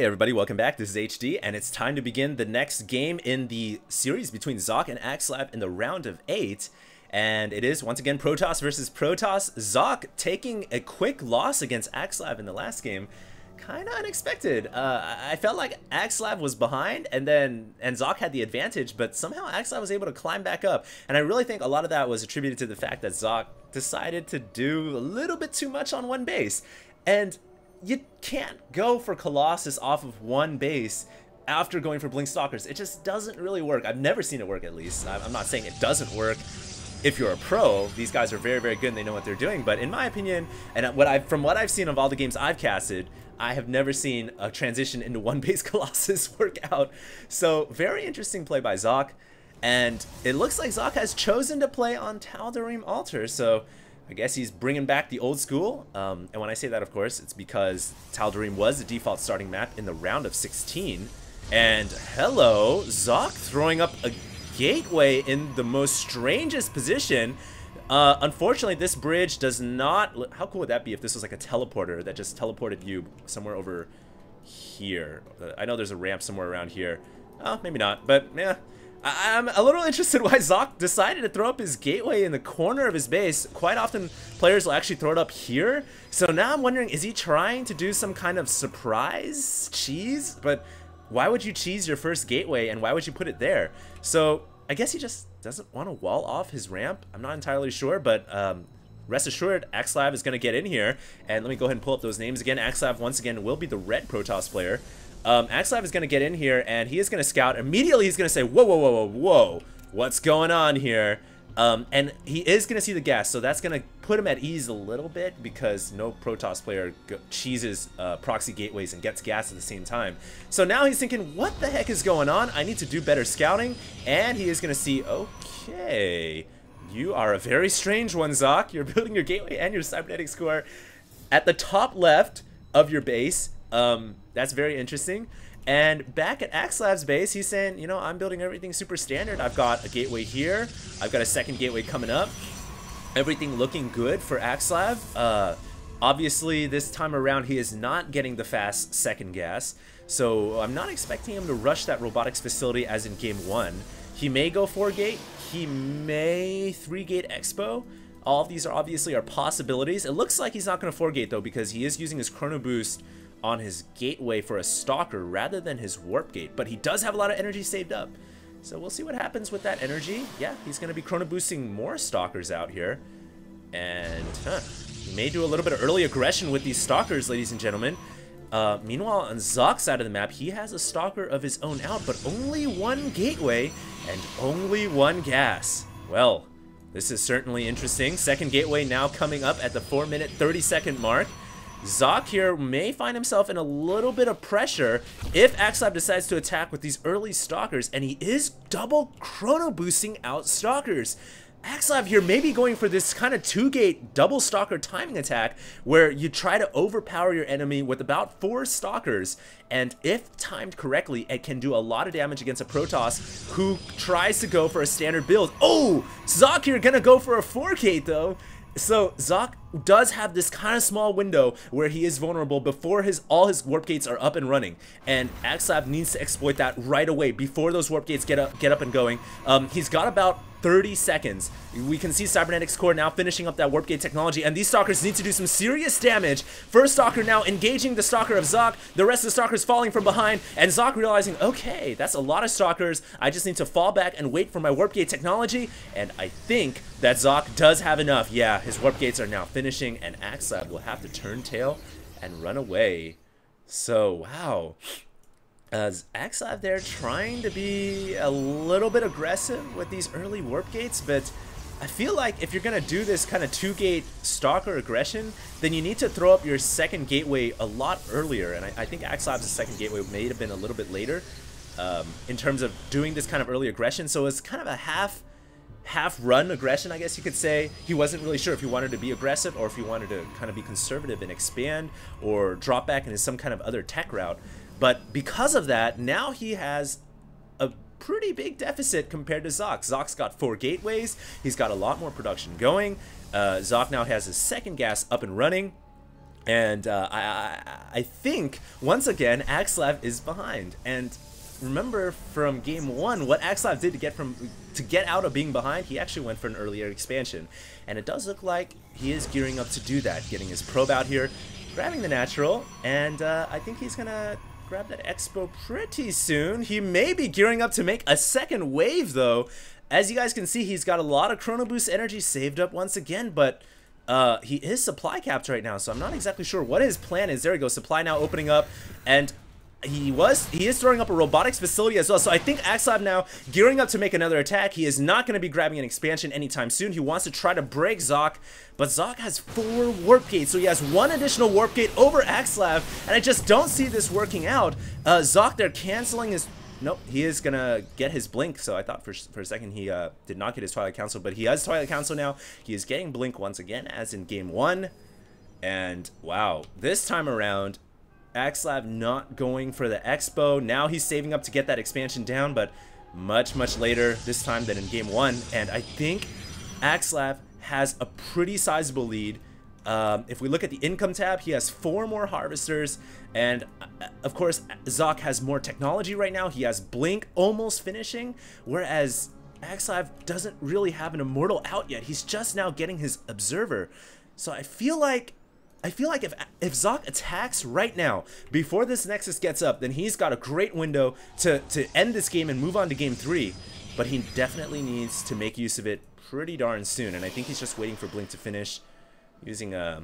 everybody, welcome back. This is HD, and it's time to begin the next game in the series between Socke and Axslav in the round of 8. And it is, once again, Protoss versus Protoss. Socke taking a quick loss against Axslav in the last game. Kind of unexpected. I felt like Axslav was behind, and Socke had the advantage, but somehow Axslav was able to climb back up. And I really think a lot of that was attributed to the fact that Socke decided to do a little bit too much on one base. And you can't go for Colossus off of one base after going for Blink Stalkers. It just doesn't really work. I've never seen it work, at least. I'm not saying it doesn't work. If you're a pro, these guys are very, very good and they know what they're doing. But in my opinion, and from what I've seen of all the games I've casted, I have never seen a transition into one base Colossus work out. So very interesting play by Socke. And it looks like Socke has chosen to play on Tal'Darim Altar. So I guess he's bringing back the old school, and when I say that, of course, it's because Tal'Darim was the default starting map in the round of 16. And hello, Socke throwing up a gateway in the most strangest position. Unfortunately, this bridge does not... How cool would that be if this was like a teleporter that just teleported you somewhere over here? I know there's a ramp somewhere around here. Oh, maybe not, but yeah. I'm a little interested why Socke decided to throw up his gateway in the corner of his base. Quite often, players will actually throw it up here. So now I'm wondering, is he trying to do some kind of surprise cheese? But why would you cheese your first gateway, and why would you put it there? So I guess he just doesn't want to wall off his ramp. I'm not entirely sure, but rest assured, Axslav is going to get in here. And let me go ahead and pull up those names again. Axslav, once again, will be the red Protoss player. Axslav is going to get in here, and he is going to scout. Immediately, he's going to say, whoa, whoa, whoa, whoa, whoa, what's going on here? And he is going to see the gas, so that's going to put him at ease a little bit, because no Protoss player cheeses proxy gateways and gets gas at the same time. So now he's thinking, what the heck is going on? I need to do better scouting, and he is going to see, okay, you are a very strange one, Socke. You're building your gateway and your cybernetics core at the top left of your base. That's very interesting. And back at Axslav's base, he's saying, you know, I'm building everything super standard. I've got a gateway here. I've got a second gateway coming up. Everything looking good for Axslav. Obviously, this time around, he is not getting the fast second gas. So I'm not expecting him to rush that robotics facility as in game 1. He may go 4-gate. He may 3-gate expo. All of these are obviously possibilities. It looks like he's not going to 4-gate, though, because he is using his chrono boost on his gateway for a stalker rather than his warp gate, but he does have a lot of energy saved up, so we'll see what happens with that energy. Yeah, he's going to be chrono boosting more stalkers out here, and he may do a little bit of early aggression with these stalkers, ladies and gentlemen. Meanwhile, on Socke's side of the map, he has a stalker of his own out, but only one gateway and only one gas. Well, this is certainly interesting. Second gateway now coming up at the 4-minute 30-second mark. Socke here may find himself in a little bit of pressure if Axslav decides to attack with these early stalkers, and he is double chrono boosting out stalkers. Axslav here may be going for this kind of 2-gate double stalker timing attack where you try to overpower your enemy with about 4 stalkers, and if timed correctly, it can do a lot of damage against a Protoss who tries to go for a standard build. Oh, Socke here gonna go for a 4-gate though. So Socke does have this kind of small window where he is vulnerable before all his warp gates are up and running, and Axslav needs to exploit that right away before those warp gates get up and going. He's got about 30 seconds. We can see Cybernetics Core now finishing up that warp gate technology, and these stalkers need to do some serious damage. First stalker now engaging the stalker of Socke, the rest of the stalkers falling from behind, and Socke realizing, okay, that's a lot of stalkers. I just need to fall back and wait for my warp gate technology, and I think that Socke does have enough. Yeah, his warp gates are now finishing, and Axslav will have to turn tail and run away. So, wow. Axslav there trying to be a little bit aggressive with these early warp gates, but I feel like if you're going to do this kind of 2-gate stalker aggression, then you need to throw up your second gateway a lot earlier, and I think Axslav's second gateway may have been a little bit later in terms of doing this kind of early aggression. So it's kind of a half-run aggression, I guess you could say. He wasn't really sure if he wanted to be aggressive or if he wanted to kind of be conservative and expand or drop back into some kind of other tech route. But because of that, now he has a pretty big deficit compared to Socke. Socke's got 4 gateways. He's got a lot more production going. Socke now has his second gas up and running. And I think, once again, Axslav is behind. And remember from game 1, what Axslav did to get out of being behind, he actually went for an earlier expansion. And it does look like he is gearing up to do that, getting his probe out here, grabbing the natural, and I think he's going to grab that expo pretty soon. He may be gearing up to make a second wave, though. As you guys can see, he's got a lot of Chrono Boost energy saved up once again, but he is supply capped right now, so I'm not exactly sure what his plan is. There we go, supply now opening up, and he is throwing up a robotics facility as well. So I think Axslav now gearing up to make another attack. He is not going to be grabbing an expansion anytime soon. He wants to try to break Socke, but Socke has 4 warp gates, so he has 1 additional warp gate over Axslav, and I just don't see this working out. Socke, they're canceling his... Nope, he is gonna get his blink. So I thought for a second he did not get his Twilight Council, but he has Twilight Council now. He is getting blink once again, as in game 1. And wow, this time around, Axslav not going for the expo. Now he's saving up to get that expansion down, but much later this time than in game 1. And I think Axslav has a pretty sizable lead. If we look at the income tab, he has 4 more harvesters, and of course Socke has more technology right now. He has blink almost finishing, whereas Axslav doesn't really have an immortal out yet. He's just now getting his observer. So I feel like if Socke attacks right now before this Nexus gets up, then he's got a great window to end this game and move on to game 3. But he definitely needs to make use of it pretty darn soon, and I think he's just waiting for blink to finish. Using a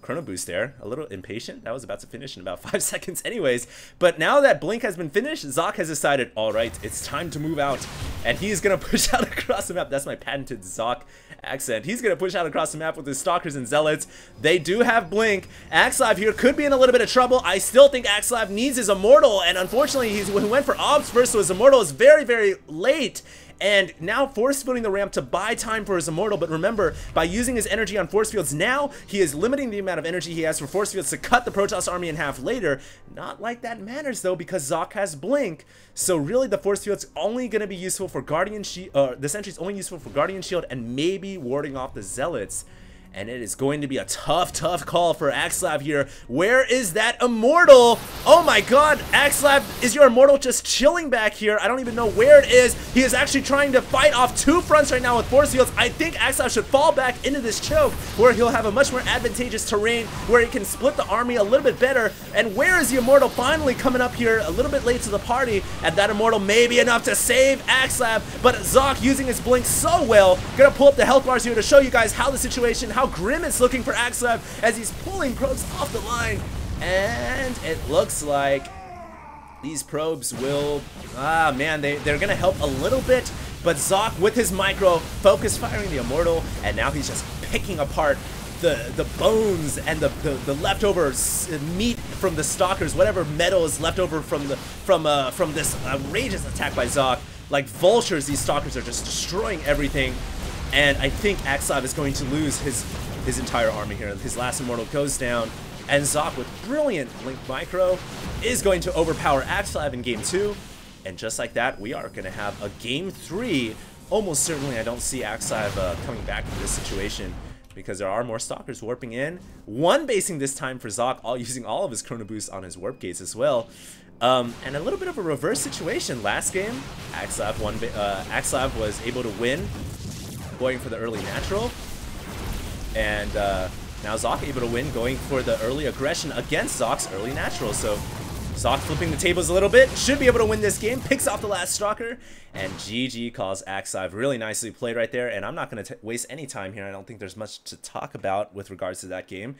Chrono Boost there, a little impatient. That was about to finish in about 5 seconds anyways. But now that blink has been finished, Socke has decided, all right, it's time to move out. And he's going to push out across the map. That's my patented Socke accent. He's going to push out across the map with his Stalkers and Zealots. They do have blink. Axslav here could be in a little bit of trouble. I still think Axslav needs his immortal. And unfortunately, he went for Obs first, so his immortal is very late. And now force fielding the ramp to buy time for his immortal, but remember, by using his energy on force fields now, he is limiting the amount of energy he has for force fields to cut the Protoss army in half later. Not like that matters though, because Socke has blink, so really the force field's only going to be useful for Guardian Shield, the sentry's only useful for Guardian Shield and maybe warding off the Zealots. And it is going to be a tough call for Axslav here. Where is that immortal? Oh my god, Axslav, is your immortal just chilling back here? I don't even know where it is. He is actually trying to fight off 2 fronts right now with force fields. I think Axslav should fall back into this choke where he'll have a much more advantageous terrain where he can split the army a little bit better. And where is the immortal finally coming up here a little bit late to the party? And that immortal may be enough to save Axslav, but Socke using his blink so well. Gonna pull up the health bars here to show you guys how the situation, how grim it's looking for Axslav as he's pulling probes off the line, and it looks like these probes will, man, they're gonna help a little bit, but Socke with his micro focus firing the immortal, and now he's just picking apart the bones and the leftover meat from the Stalkers, whatever metal is left over from this outrageous attack by Socke. Like vultures, these Stalkers are just destroying everything. And I think Axslav is going to lose his entire army here. His last immortal goes down, and Socke with brilliant blink micro is going to overpower Axslav in game 2. And just like that, we are going to have a game 3. Almost certainly I don't see Axslav coming back from this situation, because there are more Stalkers warping in. One basing this time for Socke, using all of his Chrono Boost on his warp gates as well. And a little bit of a reverse situation. Last game, Axslav was able to win, going for the early natural, and now Socke able to win going for the early aggression against Socke's early natural. So Socke flipping the tables a little bit, should be able to win this game, picks off the last Stalker, and GG calls Axslav. Really nicely played right there, and I'm not going to waste any time here. I don't think there's much to talk about with regards to that game.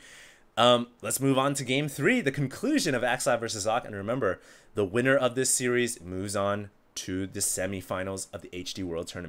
Let's move on to game 3, the conclusion of Axslav versus Socke, and remember, the winner of this series moves on to the semifinals of the HD World Tournament.